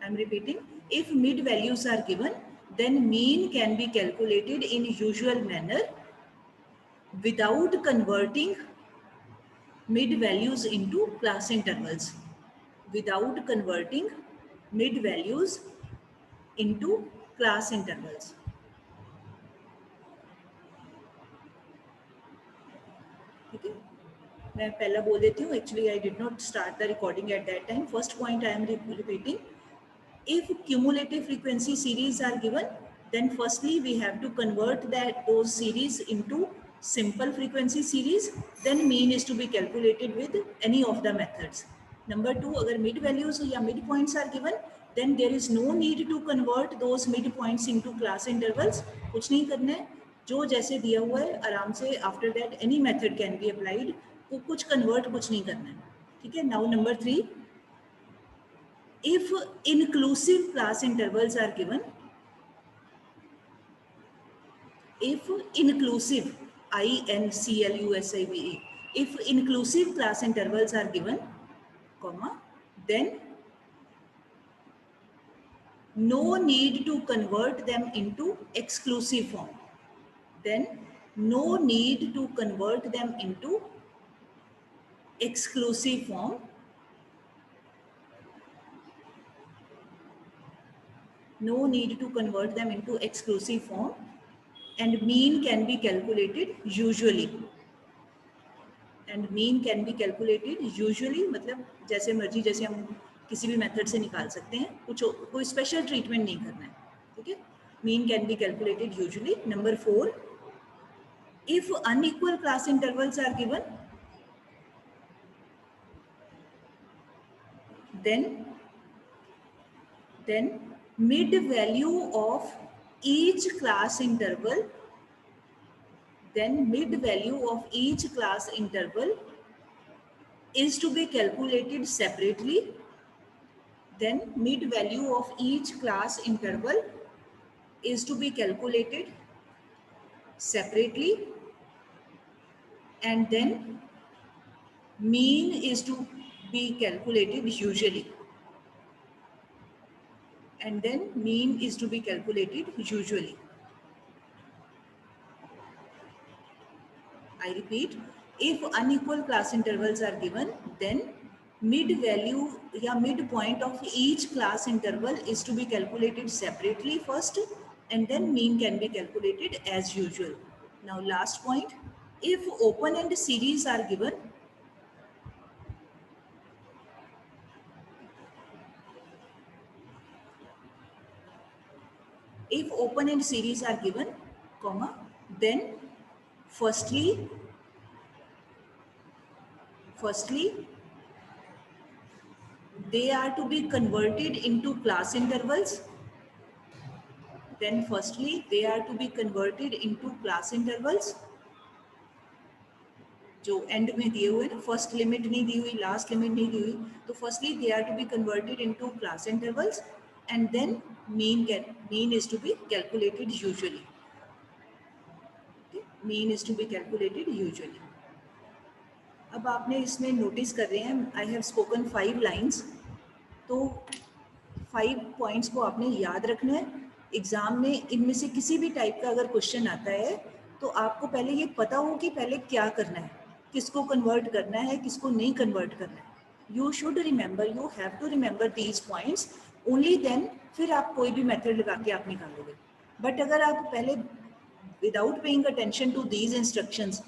I'm repeating. If mid values are given, then mean can be calculated in usual manner without converting mid values into class intervals. Without converting mid values into class intervals. ठीक है, मैं पहला बोल देती हूँ. Actually, I did not start the recording at that time. First point I am repeating. If cumulative frequency series are given, then firstly we have to convert those series into simple frequency series. Then mean is to be calculated with any of the methods. Number two, अगर mid values या mid points are given, then there is no need to convert those mid points into class intervals. कुछ नहीं करना है, जो जैसे दिया हुआ है आराम से. After that any method can be applied. को कुछ कन्वर्ट कुछ नहीं करना है. ठीक है. Now number three, if inclusive class intervals are given, if inclusive, INCLUSIVE, if inclusive class intervals are given, comma, then no need to convert them into exclusive form. Then no need to convert them into exclusive form. No need to convert them into exclusive form, and mean can be calculated usually. And mean can be calculated usually, मतलब जैसे मर्जी, जैसे हम किसी भी method से निकाल सकते हैं, कुछ कोई स्पेशल ट्रीटमेंट नहीं करना है. ठीक है. Mean can be calculated usually. Number four, if unequal class intervals are given, then mid value of each class interval, then mid value of each class interval is to be calculated separately. Then mid value of each class interval is to be calculated separately, and then mean is to be calculated usually. And then mean is to be calculated usually. I repeat, if unequal class intervals are given, then mid value या mid point of each class interval is to be calculated separately first, and then mean can be calculated as usual. Now last point, if open end series are given, if open end series are given, comma, then firstly they are to be converted into class intervals. Then firstly they are to be converted into class intervals. जो and में दिए हुए ना, first limit नहीं दी हुई, last limit नहीं दी हुई, तो firstly they are to be converted into class intervals, and then mean is to be calculated usually. Mean is to be calculated usually. अब आपने इसमें नोटिस कर रहे हैं, आई हैव स्पोकन 5 लाइन्स, तो 5 पॉइंट्स को आपने याद रखना है. एग्जाम में इनमें से किसी भी टाइप का अगर क्वेश्चन आता है तो आपको पहले ये पता हो कि पहले क्या करना है, किसको कन्वर्ट करना है, किसको नहीं कन्वर्ट करना है. You should remember, you have to remember these points, only then फिर आप कोई भी मेथड लगा के आप निकालोगे. बट अगर आप पहले without paying attention to these instructions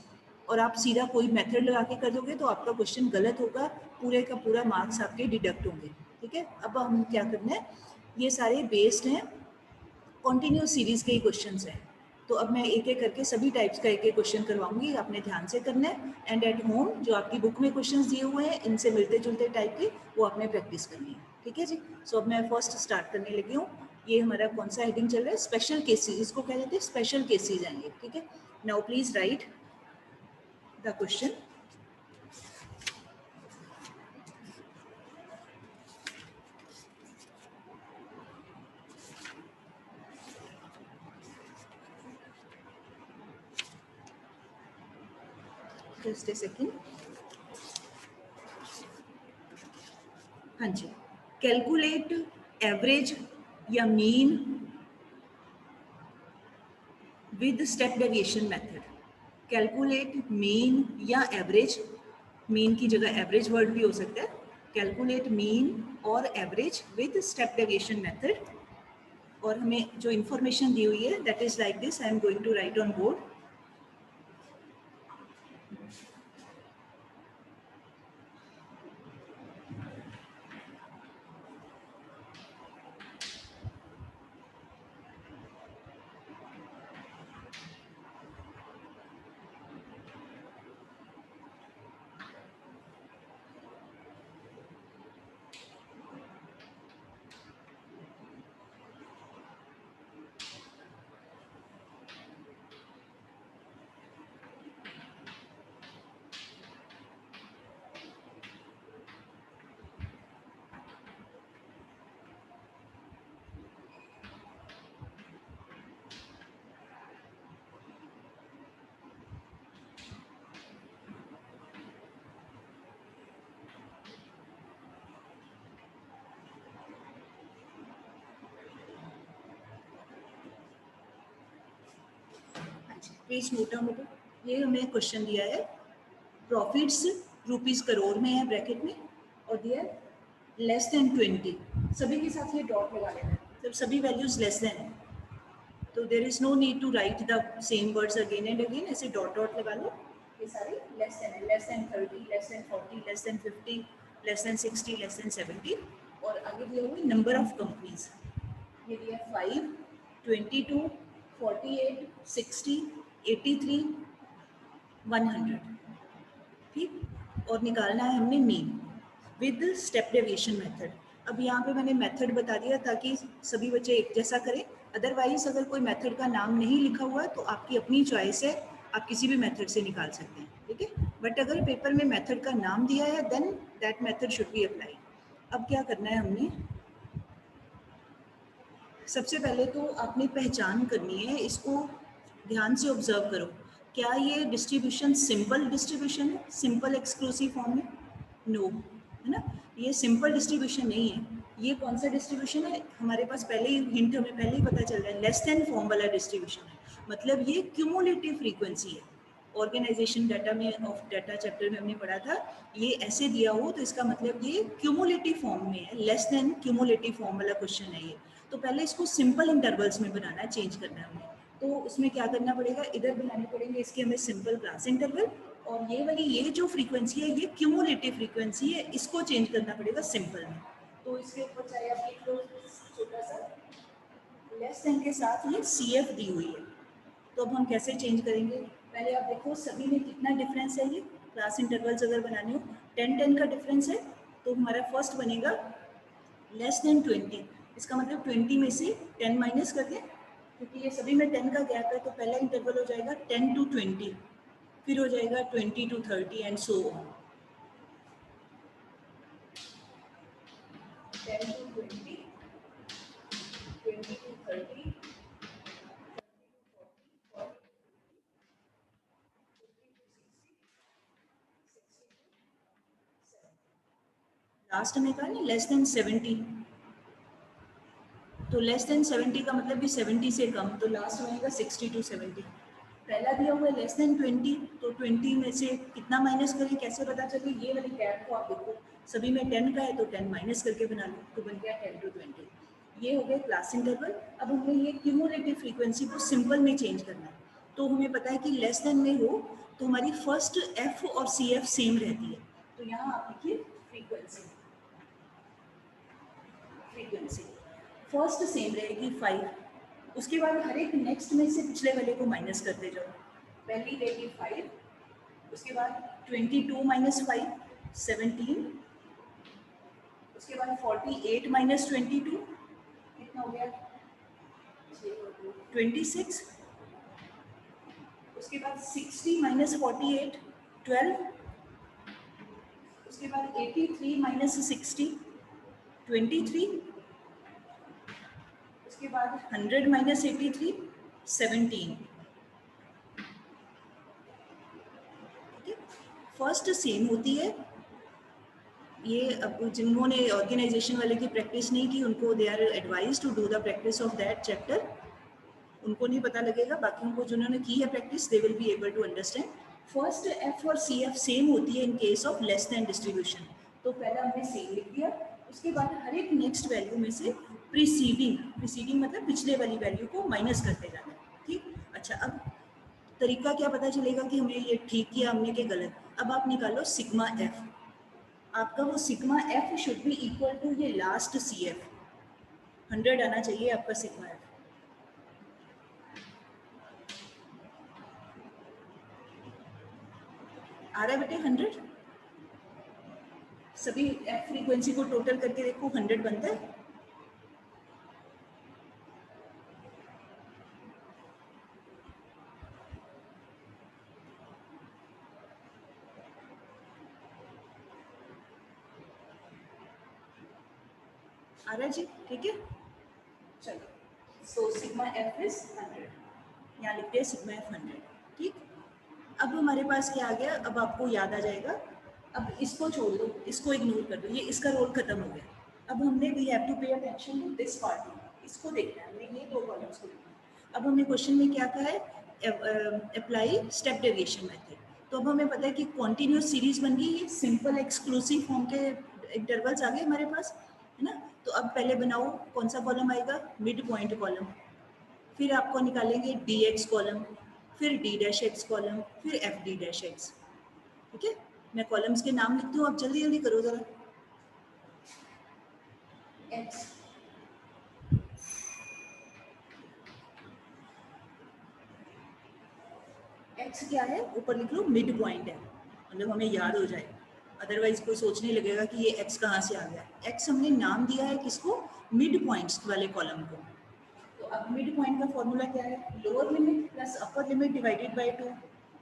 और आप सीधा कोई मेथड लगा के कर दोगे तो आपका क्वेश्चन गलत होगा, पूरे का पूरा मार्क्स आपके डिडक्ट होंगे. ठीक है. अब हम क्या करना है, ये सारे बेस्ड हैं कॉन्टिन्यूस सीरीज के ही क्वेश्चंस हैं, तो अब मैं एक एक करके सभी टाइप्स का एक एक क्वेश्चन करवाऊंगी, आपने ध्यान से करना है. एंड एट होम जो आपकी बुक में क्वेश्चंस दिए हुए हैं इनसे मिलते जुलते टाइप के वो आपने प्रैक्टिस करनी है. ठीक है जी. सो अब मैं फर्स्ट स्टार्ट करने लगी हूँ. ये हमारा कौन सा हेडिंग चल रहा है, स्पेशल केसेस, इसको कह देते हैं स्पेशल केसेस आएंगे. ठीक है. Now please write the question. Just a second. हाँ जी. कैलकुलेट एवरेज या mean with step deviation method. Calculate mean या एवरेज, मीन की जगह एवरेज वर्ड भी हो सकता है। कैलकुलेट मीन और average with step deviation method. और हमें जो इंफॉर्मेशन दी हुई है that is like this, I am going to write on board. Please note down. ये हमें क्वेश्चन दिया है, प्रॉफिट्स रुपीस करोड़ में है ब्रैकेट में, और दिया लेस देन 20। सभी के साथ ये डॉट लगा लेना है, जब सभी वैल्यूज लेस देन है तो there is no need to write the same words again and again, ऐसे डॉट डॉट लगा लो। ये सारे लेस देन है, less than 30, less than 40, less than 50, less than 60, less than 70। और आगे दिया हुआ नंबर ऑफ कंपनीज, ये दिया 5, 22, 48, 60, 83, 100। ठीक, और निकालना है हमने mean with step deviation method. अब यहाँ पे मैंने मेथड बता दिया ताकि सभी बच्चे एक जैसा करें। अदरवाइज अगर कोई मेथड का नाम नहीं लिखा हुआ है तो आपकी अपनी चॉइस है, आप किसी भी मेथड से निकाल सकते हैं, ठीक है। बट अगर पेपर में मेथड का नाम दिया है then that method should be apply. अब क्या करना है हमने, सबसे पहले तो आपने पहचान करनी है, इसको ध्यान से ऑब्जर्व करो, क्या ये डिस्ट्रीब्यूशन सिंपल डिस्ट्रीब्यूशन है, सिंपल एक्सक्लूसिव फॉर्म में? नो, है ना, ये सिंपल डिस्ट्रीब्यूशन नहीं है। ये कौन सा डिस्ट्रीब्यूशन है, हमारे पास पहले ही हिंट हमें पहले ही पता चल रहा है, लेस देन फॉर्म वाला डिस्ट्रीब्यूशन है। मतलब ये क्यूमुलेटिव फ्रीक्वेंसी है। ऑर्गेनाइजेशन डाटा में ऑफ डाटा चैप्टर में हमने पढ़ा था, ये ऐसे दिया हो तो इसका मतलब ये क्यूमुलेटिव फॉर्म में है, लेस देन क्यूमुलेटिव फॉर्म वाला क्वेश्चन है ये। तो पहले इसको सिंपल इंटरवल्स में बनाना है, चेंज करना है हमें। तो उसमें क्या करना पड़ेगा, इधर बनाने पड़ेंगे इसके हमें सिंपल क्लास इंटरवल, और ये वाली ये जो फ्रीक्वेंसी है ये क्यूमुलेटिव फ्रीक्वेंसी है, इसको चेंज करना पड़ेगा सिंपल में। तो इसके ऊपर चाहे आप लिख लो छोटा सा लेस देन के साथ ये CF दी हुई है। तो अब हम कैसे चेंज करेंगे, पहले आप देखो सभी में कितना डिफरेंस है। ये क्लास इंटरवल्स अगर बनाने हो 10-10 का डिफरेंस है, तो हमारा फर्स्ट बनेगा लेस देन 20। इसका मतलब 20 में से 10 माइनस कर दें, क्योंकि ये सभी में 10 का गैप है, तो पहला इंटरवल हो जाएगा 10 to 20, फिर हो जाएगा 20 to 30 and so on. 10 to 20, 20 to 30, last में कहा ना लेस देन 70, तो लेस देन 70 का मतलब भी 70 से कम, तो लास्ट बनेगा 60 to 70। पहला दिया हुआ है लेस देन 20, तो 20 में से कितना माइनस करें, कैसे पता चले, ये वाली गैप को आप देखो, सभी में 10 का है तो 10 माइनस करके बना लो, तो बन गया 10 to 20। ये हो गया क्लास इंटरवल। अब हमें ये क्यूमुलेटिव फ्रीक्वेंसी को सिंपल में चेंज करना है। तो हमें पता है कि लेस देन में हो तो हमारी फर्स्ट F और CF सेम रहती है, तो यहाँ आप लिखिए फ्रीक्वेंसी, फ्रीक्वेंसी फर्स्ट सेम रहेगी 5, उसके बाद हर एक नेक्स्ट में से पिछले वाले को माइनस करते जाओ। पहली रहेगी 5, उसके बाद 22 माइनस 5 17, उसके बाद 48 माइनस 22 कितना हो गया 26, उसके बाद 60 माइनस 48 12, उसके बाद 83 माइनस 60 23, उसके बाद 100 माइनस 83 17। फर्स्ट सेम होती है, ये अब जिन्होंने ऑर्गेनाइजेशन वाले की प्रैक्टिस नहीं की उनको they are advise to do the practice of that chapter, उनको नहीं पता लगेगा, बाकी उनको जिन्होंने की है practice they will be able to understand. First F और सी एफ सेम होती है in case of less than distribution, तो पहला हमने सेम लिख दिया, उसके बाद हर एक नेक्स्ट वैल्यू में से प्रीसीडिंग मतलब पिछले वाली वैल्यू को माइनस करते जाना है, ठीक। अच्छा, अब तरीका क्या पता चलेगा कि हमने ये ठीक किया हमने कि गलत। अब आप निकालो सिग्मा एफ, आपका वो sigma F should be equal to ये लास्ट सी एफ, 100 आना चाहिए आपका सिग्मा एफ। आ रहा है बेटे 100? सभी एफ फ्रीक्वेंसी को टोटल करके देखो 100 बनता है। आ रहा है जी, ठीक है। चलो, सो सिग्मा एफ इज 100, यहाँ लिखते हैं सिग्मा एफ 100, ठीक। अब हमारे पास क्या आ गया, अब आपको याद आ जाएगा। अब इसको छोड़ दो, इसको इग्नोर कर दो, ये इसका रोल खत्म हो गया। अब हमने we have to pay attention to this part, इसको देखना है हमने, ये दो कॉलम्स को देखना है। अब हमने क्वेश्चन में क्या कहा है, अप्लाई स्टेप डेविएशन मेथड। तो अब हमें पता है कि कॉन्टिन्यूस सीरीज बन गई, ये सिंपल एक्सक्लूसिव फॉर्म के इंटरवल्स आ गए हमारे पास, है ना। तो अब पहले बनाओ, कौन सा कॉलम आएगा, मिड पॉइंट कॉलम, फिर आपको निकालेंगे डी एक्स कॉलम, फिर डी डैश एक्स कॉलम, फिर एफ डी डैश एक्स, ठीक है। मैं कॉलम्स के नाम लिखती हूँ, आप जल्दी जल्दी करो जरा। एक्स, एक्स क्या है, ऊपर लिख लो मिड पॉइंट है, मतलब हमें याद हो जाए, अदरवाइज कोई सोचने लगेगा कि ये एक्स कहाँ से आ गया। एक्स हमने नाम दिया है किसको, मिड पॉइंट्स वाले कॉलम को। तो अब मिड पॉइंट का फॉर्मूला क्या है, lower limit plus upper limit divided by 2,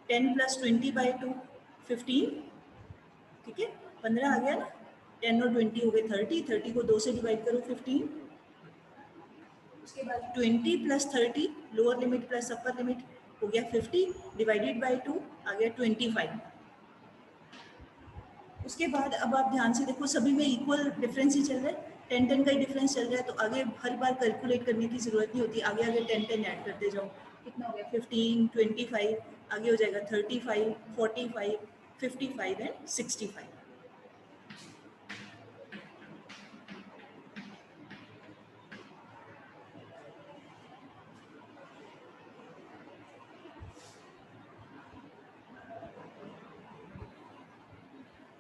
10 plus 20 by 2, 15, ठीक है। 15 आ गया ना, 10 और 20 हो गए 30, 30 को 2 से डिवाइड करो 15, उसके बाद 20 plus 30, lower limit plus upper limit हो गया 50, डिवाइडेड बाई 2 आ गया 25। उसके बाद अब आप ध्यान से देखो, सभी में इक्वल डिफरेंस ही चल रहा है, 10-10 का ही डिफरेंस चल रहा है, तो आगे हर बार कैलकुलेट करने की जरूरत नहीं होती, आगे आगे 10-10 ऐड करते जाओ। कितना हो गया, 15, 25, आगे हो जाएगा 35, 45, 55 एंड 65।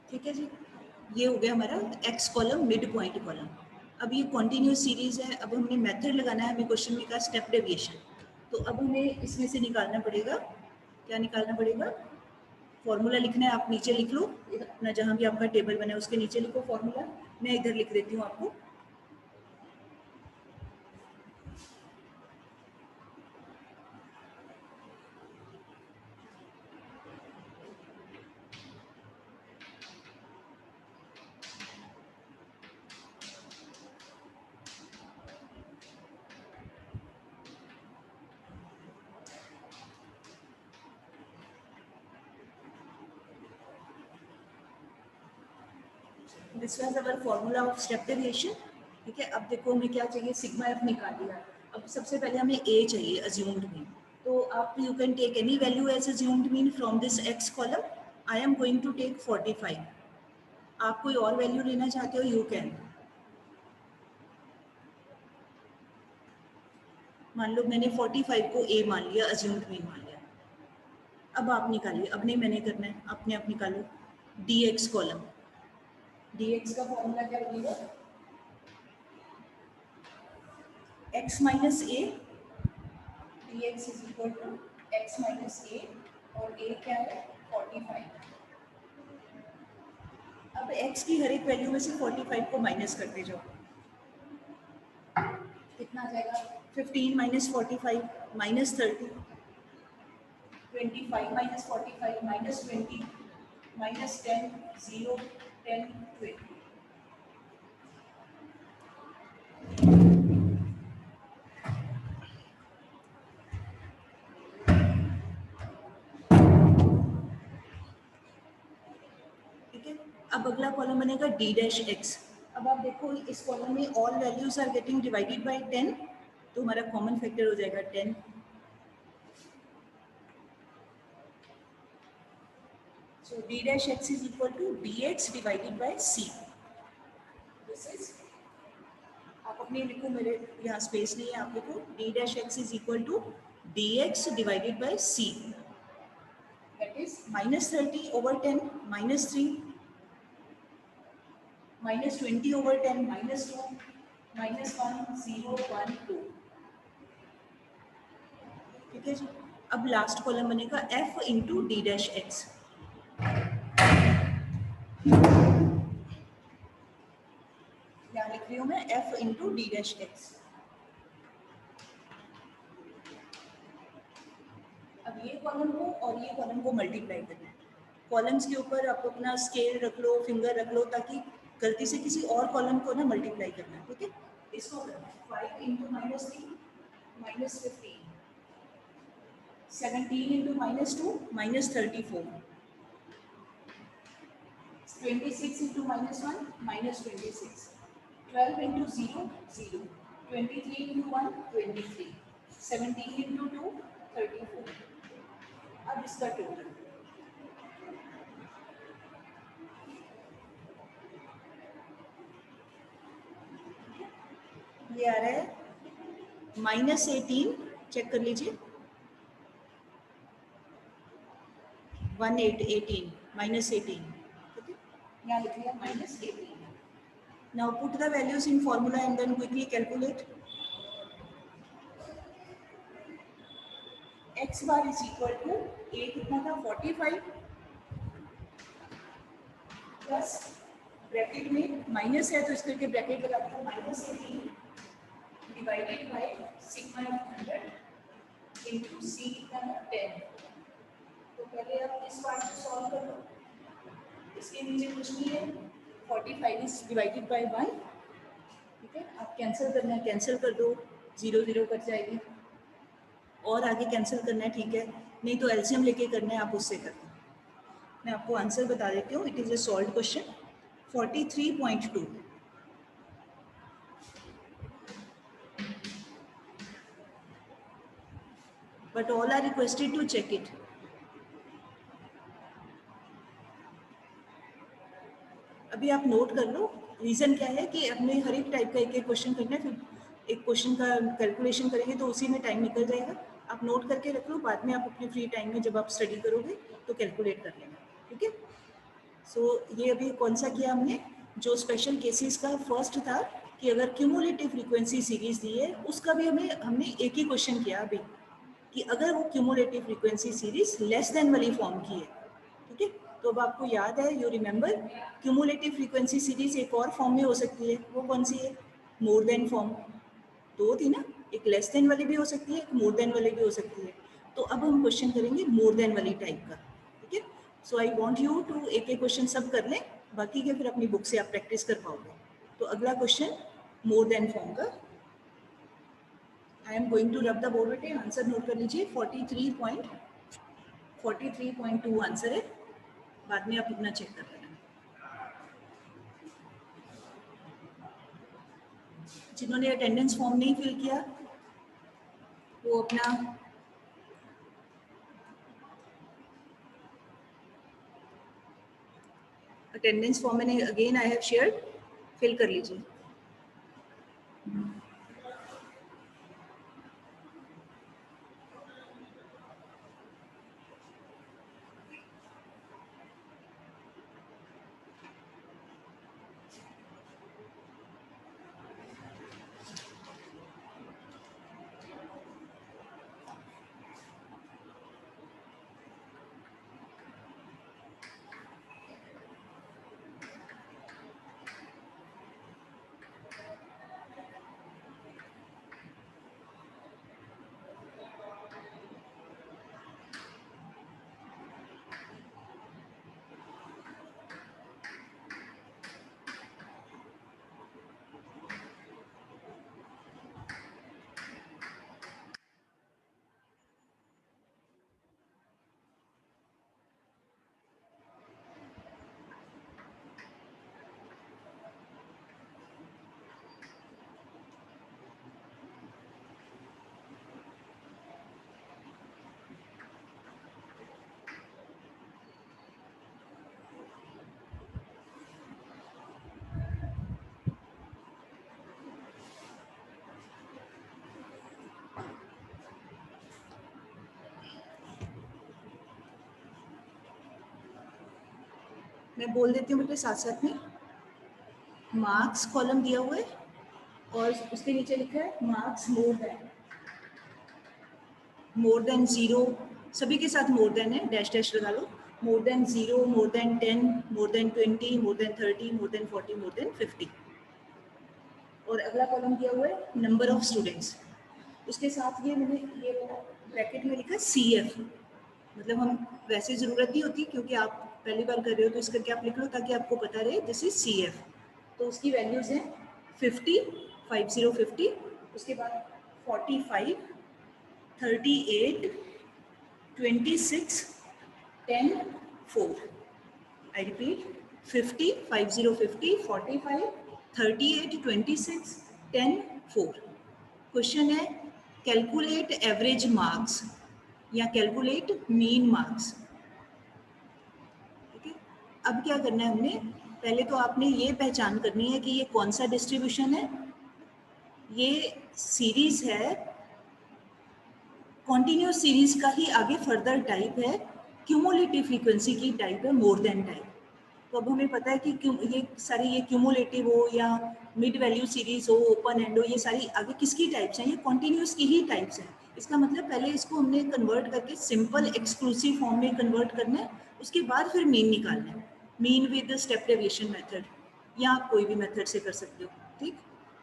ठीक है जी, ये हो गया हमारा x column mid point column. अब ये कॉन्टिन्यूस सीरीज है, अब हमने मेथड लगाना है, हमें क्वेश्चन में कहा स्टेप डेविएशन, तो अब हमें इसमें से निकालना पड़ेगा, क्या निकालना पड़ेगा, फॉर्मूला लिखना है, आप नीचे लिख लो अपना, जहाँ भी आपका टेबल बना है उसके नीचे लिखो फॉर्मूला, मैं इधर लिख देती हूँ आपको। This was our formula of step deviation, ठीक है। अब देखो हमें क्या चाहिए, सिग्मा एफ निकाल लिया। अब सबसे पहले हमें ए चाहिए, अज्यूम्ड मीन, तो आप you can take any value as assumed mean from this X column. I am going to take 45, आप कोई और वैल्यू लेना चाहते हो यू कैन, मान लो मैंने 45 को ए मान लिया, अज्यूम्ड मीन मान लिया। अब आप निकालिए, अब नहीं मैंने करना है, अपने आप निकालो d x column, d x का फॉर्मूला क्या बनेगा, x minus a, d x is equal to x minus a, और ए क्या है 45। अब x की हर एक वैल्यू में से 45 को माइनस करते जाओ, कितना आ जाएगा, 15 minus 45 minus 30, 25 minus 45 minus 20 minus 10, 0, 10, 20। ठीक है, अब अब अगला कॉलम बनेगा डी डैश एक्स। अब आप देखो इस कॉलम में all values are getting divided by 10, तो हमारा कॉमन फैक्टर हो जाएगा 10। So d dash x is equal to d x divided by c. This is, आप अपने लिखो, मेरे यहाँ स्पेस नहीं है, आप लिखो d dash x is equal to d x divided by c, that is -30 over 10 -3, -20 over 10 -2, -1 0 1 2। ठीक है जी। अब लास्ट कॉलम बनेगा f into D dash x. यहाँ लिख रही हूँ मैं f into D dash x. अब ये कॉलम को और ये कॉलम को मल्टीप्लाई करना है। कॉलम्स के ऊपर आप अपना स्केल रख लो, फिंगर रख लो, ताकि गलती से किसी और कॉलम को ना मल्टीप्लाई करना है। ठीक है, इसको करना है 5 into -3 -15, 17 into -2 -34, 26 into -1 -26, 12 into 0 0, 23 into 1 23, 17 into 2 34। अब इसका टोटल ये आ रहा है -18, चेक कर लीजिए, 18 -18। यहाँ लिख लिया -18। Now put the values in formula and then quickly calculate. X bar is equal to a कितना था 45 प्लस ब्रैकेट में माइनस है तो इस करके ब्रैकेट लगा दिया -18 divided by sigma 100 into c कितना है 10। तो पहले आप इस पार्ट को सॉल्व कर लो, इसके नीचे कुछ नहीं है, 45 इज डिवाइडेड बाय 1। ठीक है, आप कैंसिल करना है कैंसिल कर दो, 0 0 कट जाएगी, और आगे कैंसिल करना है, ठीक है, नहीं तो एलसीएम लेके करना है, आप उससे करना। मैं आपको आंसर बता देती हूँ, it is a solve question 43.2। But all are requested to check it. अभी आप नोट कर लो, रीज़न क्या है कि अपने हर एक टाइप का एक एक क्वेश्चन करना है, फिर एक क्वेश्चन का कैलकुलेशन करेंगे तो उसी में टाइम निकल जाएगा। आप नोट करके रख लो, बाद में आप अपने फ्री टाइम में जब आप स्टडी करोगे तो कैलकुलेट कर लेना। ठीक है, सो ये अभी कौन सा किया हमने, जो स्पेशल केसेस का फर्स्ट था कि अगर क्यूमुलेटिव फ्रीक्वेंसी सीरीज दी है, उसका भी हमने एक ही क्वेश्चन किया अभी, कि अगर वो cumulative frequency series less than वाली फॉर्म की है। ठीक है, तो अब आपको याद है, you remember, cumulative frequency series एक और फॉर्म में हो सकती है, वो कौन सी है, मोर देन फॉर्म। दो थी ना, एक लेस देन वाली भी हो सकती है, एक मोर देन वाली भी हो सकती है। तो अब हम क्वेश्चन करेंगे मोर देन वाली टाइप का। ठीक है, सो आई वांट यू टू एक एक क्वेश्चन सब कर लें, बाकी के फिर अपनी बुक से आप प्रैक्टिस कर पाओगे। तो अगला क्वेश्चन मोर देन फॉर्म का, I am going to rub the board, बेटे आंसर नोट कर लीजिए। 43.2 आंसर है, बाद में आप अपना चेक कर लेना। जिन्होंने अटेंडेंस फॉर्म नहीं फिल किया वो अपना अटेंडेंस फॉर्म मैंने again I have shared, fill कर लीजिए। मैं बोल देती हूँ बेटे साथ साथ में। मार्क्स कॉलम दिया हुआ है और उसके नीचे लिखा है मार्क्स मोर देन 0, सभी के साथ मोर देन है, डैश डैश लगा लो। More than 0, more than 10, more than 20, more than 30, more than 40, more than 50। और अगला कॉलम दिया हुआ है नंबर ऑफ स्टूडेंट्स, उसके साथ ये मैंने ये ब्रैकेट में लिखा CF, मतलब हम वैसे ज़रूरत नहीं होती क्योंकि आप पहली बार कर रहे हो तो इस करके आप लिख लो ताकि आपको पता रहे दिस इज CF। तो उसकी वैल्यूज़ हैं 50, 50, उसके बाद 45, 38, 26, 10, 4। I repeat 50, 50, 50, 45, 38, 26, 10, 4। क्वेश्चन है कैलकुलेट एवरेज मार्क्स या कैलकुलेट मीन मार्क्स। ठीक है, अब क्या करना है हमने, पहले तो आपने ये पहचान करनी है कि ये कौन सा डिस्ट्रीब्यूशन है। ये सीरीज है, कॉन्टिन्यूस सीरीज का ही आगे फर्दर टाइप है, क्यूमुलेटिव फ्रीक्वेंसी की टाइप है, मोर देन टाइप। तो अब हमें पता है कि ये सारी ये क्यूमुलेटिव हो या मिड वैल्यू सीरीज हो, ओपन एंड हो, ये सारी आगे किसकी टाइप्स हैं, ये कॉन्टिन्यूस की ही टाइप्स हैं। इसका मतलब पहले इसको हमने कन्वर्ट करके सिंपल एक्सक्लूसिव फॉर्म में कन्वर्ट करना है, उसके बाद फिर मीन निकालना है, mean with step deviation method, या आप कोई भी मेथड से कर सकते हो। ठीक,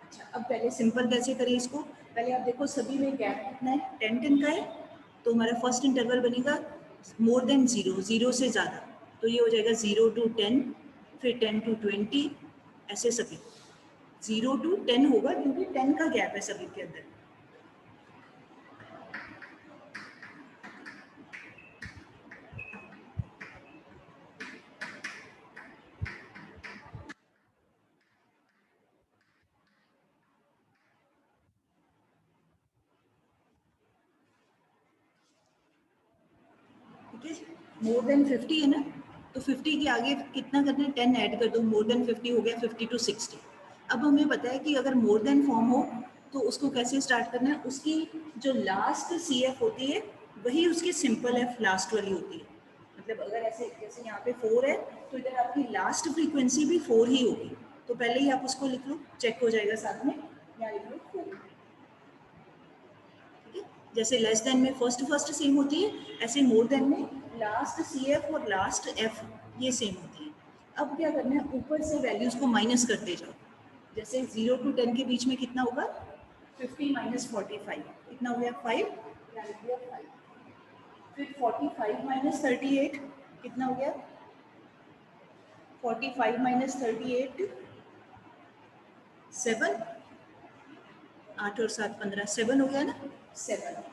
अच्छा अब पहले सिंपल कैसे करें इसको, पहले आप देखो सभी में गैप कितना है, 10 का है, तो हमारा फर्स्ट इंटरवल बनेगा मोर देन 0, 0 से ज़्यादा, तो ये हो जाएगा 0 to 10, फिर 10 to 20, ऐसे सभी 0 to 10 होगा क्योंकि 10 का गैप है सभी के अंदर। ठीक है, मोर देन 50 है ना, तो 50 के आगे कितना करना है, 10 ऐड कर दो, मोर देन 50 हो गया, 50 to 60। अब हमें पता है कि अगर मोर देन फॉर्म हो तो उसको कैसे स्टार्ट करना है, उसकी जो लास्ट CF होती है वही उसकी सिंपल F लास्ट वाली होती है। मतलब अगर ऐसे जैसे यहाँ पे 4 है तो इधर आपकी लास्ट फ्रीक्वेंसी भी 4 ही होगी, तो पहले ही आप उसको लिख लो, चेक हो जाएगा साथ में, यहाँ लिख लो 4। जैसे लेस देन में फर्स्ट फर्स्ट सेम होती है, ऐसे मोर देन में लास्ट CF और लास्ट F ये सेम होती है। अब क्या करना है, ऊपर से वैल्यूज को माइनस करते जाओ, जैसे 0 to 10 के बीच में कितना होगा, 50 minus 45 कितना हो गया, 5, यहाँ लिख दिया 5। फिर 45 minus 38 कितना हो गया, 45 minus 38 7, 8 और 7 15, 7 हो गया ना, 7,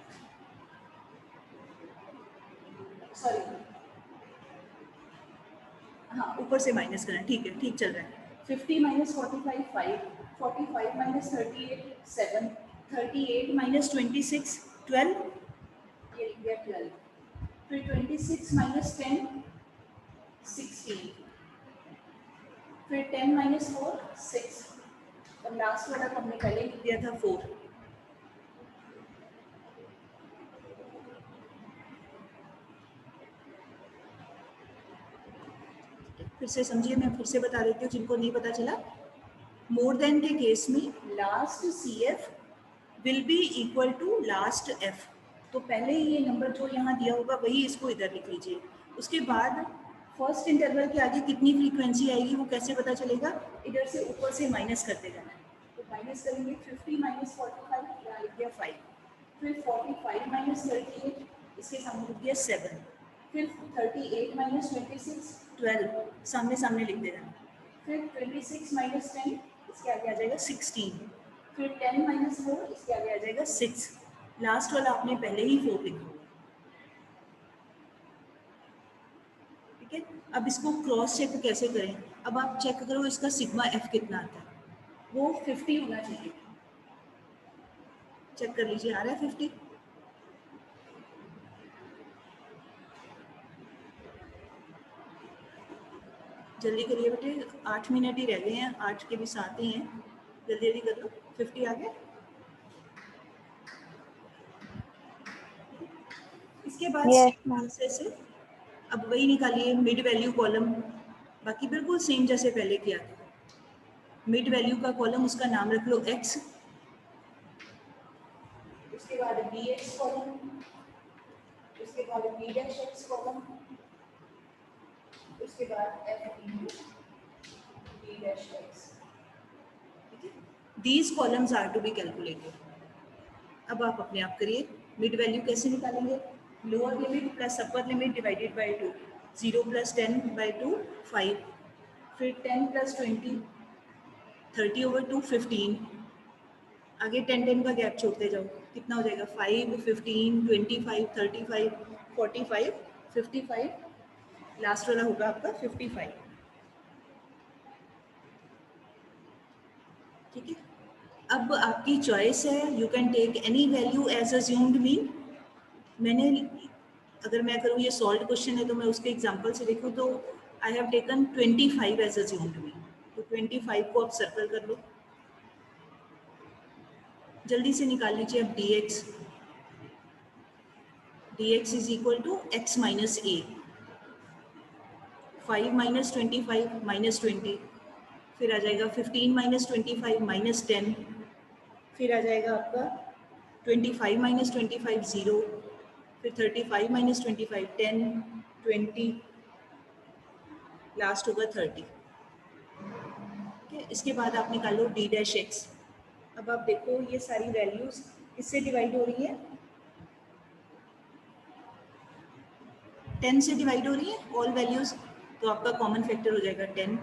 सॉरी हाँ ऊपर से माइनस करना, ठीक है, ठीक चल रहा है। 50 minus 45 5, 45 minus 38 7, 38 minus 26 12, ये लिख दिया 12। फिर 26 minus 10 16, फिर 10 minus 4 6, और लास्ट वाला तो हमने पहले लिख दिया था 4। फिर से समझिए, मैं फिर से बता देती हूँ जिनको नहीं पता चला। मोर देन के केस में last CF will be equal to last F, तो पहले ही ये नंबर जो यहाँ दिया होगा वही इसको इधर लिख लीजिए। उसके बाद फर्स्ट इंटरवल के आगे कितनी फ्रीक्वेंसी आएगी वो कैसे पता चलेगा, इधर से ऊपर से माइनस करते जाना है, तो माइनस करेंगे 50 minus 45, यहाँ लिख दिया 5, फिर 45 minus 38 इसके सामने लिख दिया 7, फिर 38 minus 26 12 सामने सामने लिख देना, फिर 26 minus 10 इसके आगे आ जाएगा 16, फिर 10 minus 4 इसके आगे आ जाएगा 6, लास्ट वाला आपने पहले ही 4 लिखा। ठीक है, अब इसको क्रॉस चेक कैसे करें, अब आप चेक करो इसका सिग्मा F कितना आता है, वो 50 होना चाहिए, चेक कर लीजिए आ रहा है 50। जल्दी करिए बेटे, 8 मिनट ही रह गए हैं, 8 के भी साथ ही हैं, जल्दी जल्दी कर लो, 50 आ गया। इसके बाद yes, प्रोसेस है, अब वही निकालिए मिड वैल्यू कॉलम, बाकी बिल्कुल सेम जैसे पहले किया था। मिड वैल्यू का कॉलम, उसका नाम रख लो x, उसके बाद dx कॉलम, उसके बाद d डैश x कॉलम, उसके बाद f into d dash x। These columns are to be calculated. अब आप अपने आप करिए, मिड वैल्यू कैसे निकालेंगे? Lower limit plus upper limit divided by 2, 0 plus 10 by 2 5, फिर 10 प्लस 20 30 ओवर 2 15, आगे 10 10 का गैप छोड़ते जाओ, कितना हो जाएगा? 5 15 25 35 45 55, लास्ट वाला होगा आपका 55। ठीक है, अब आपकी चॉइस है, you can take any value as assumed mean. मैंने, अगर मैं करूँ, ये सॉल्व क्वेश्चन है तो मैं उसके एग्जांपल से देखूँ तो I have taken 25 as assumed mean, तो 25 को आप सर्कल कर लो, जल्दी से निकाल लीजिए अब dx, dx is equal to x minus A, 5 minus 25 minus 20, फिर आ जाएगा 15 माइनस 25 माइनस 10, फिर आ जाएगा आपका 25 माइनस 25 0, फिर 35 माइनस 25 10 20, लास्ट होगा 30। ठीक है, इसके बाद आप निकालो d डैश x। अब आप देखो ये सारी वैल्यूज किससे डिवाइड हो रही है? 10 से डिवाइड हो रही है ऑल वैल्यूज, तो आपका कॉमन फैक्टर हो जाएगा 10।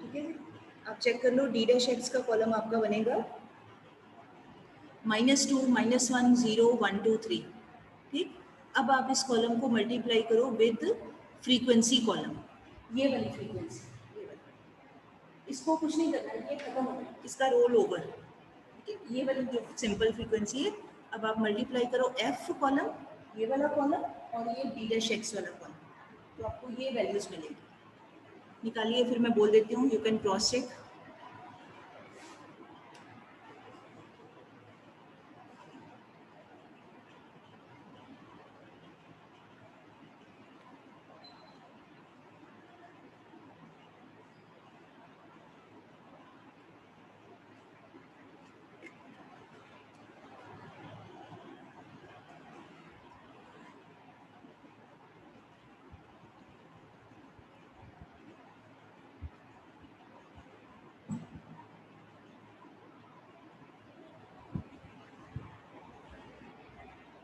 ठीक है, आप चेक कर लो, d डैश x का कॉलम आपका बनेगा -2 -1 0 1 2 3। ठीक, अब आप इस कॉलम को मल्टीप्लाई करो विद फ्रीक्वेंसी कॉलम, ये वाली फ्रीक्वेंसी, ये वाली, इसको कुछ नहीं करना है, ये खत्म हो गया, इसका रोल ओवर। ठीक है, ये वाली जो सिंपल फ्रीक्वेंसी है, अब आप मल्टीप्लाई करो f कॉलम, ये वाला कॉलम, और ये d डैश x वाला कॉलम, तो आपको ये वैल्यूज मिलेगी। निकालिए, फिर मैं बोल देती हूँ, यू कैन क्रॉस चेक।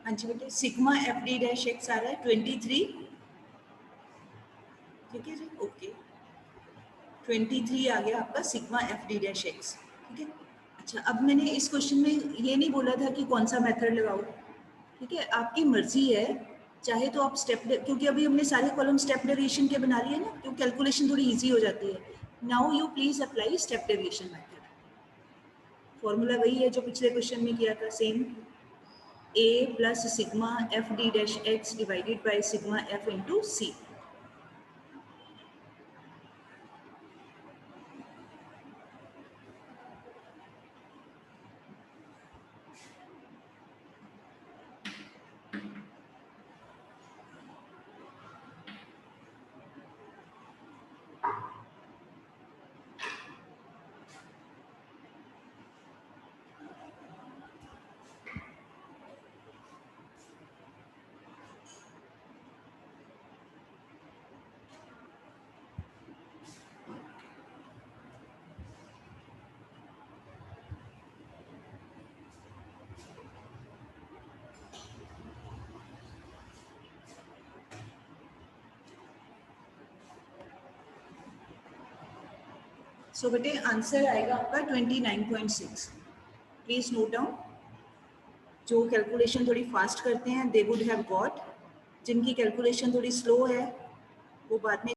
हाँ जी बेटे, sigma f d dash x आ रहा है 23। ठीक है जी, ओके, 23 आ गया आपका sigma f d dash x. ठीक है, अच्छा, अब मैंने इस क्वेश्चन में ये नहीं बोला था कि कौन सा मेथड लगाओ। ठीक है, आपकी मर्जी है, चाहे तो आप स्टेप, क्योंकि अभी हमने सारे कॉलम स्टेप डेविएशन के बना लिए ना, तो कैलकुलेशन थोड़ी इजी हो जाती है। Now you please apply step deviation method. Formula वही है जो पिछले क्वेश्चन में किया था, same, a plus sigma f d dash x divided by sigma f into c. सो बेटे आंसर आएगा आपका 29.6। Please note down. जो कैलकुलेशन थोड़ी फास्ट करते हैं दे वुड हैव गॉट, जिनकी कैलकुलेशन थोड़ी स्लो है वो बाद में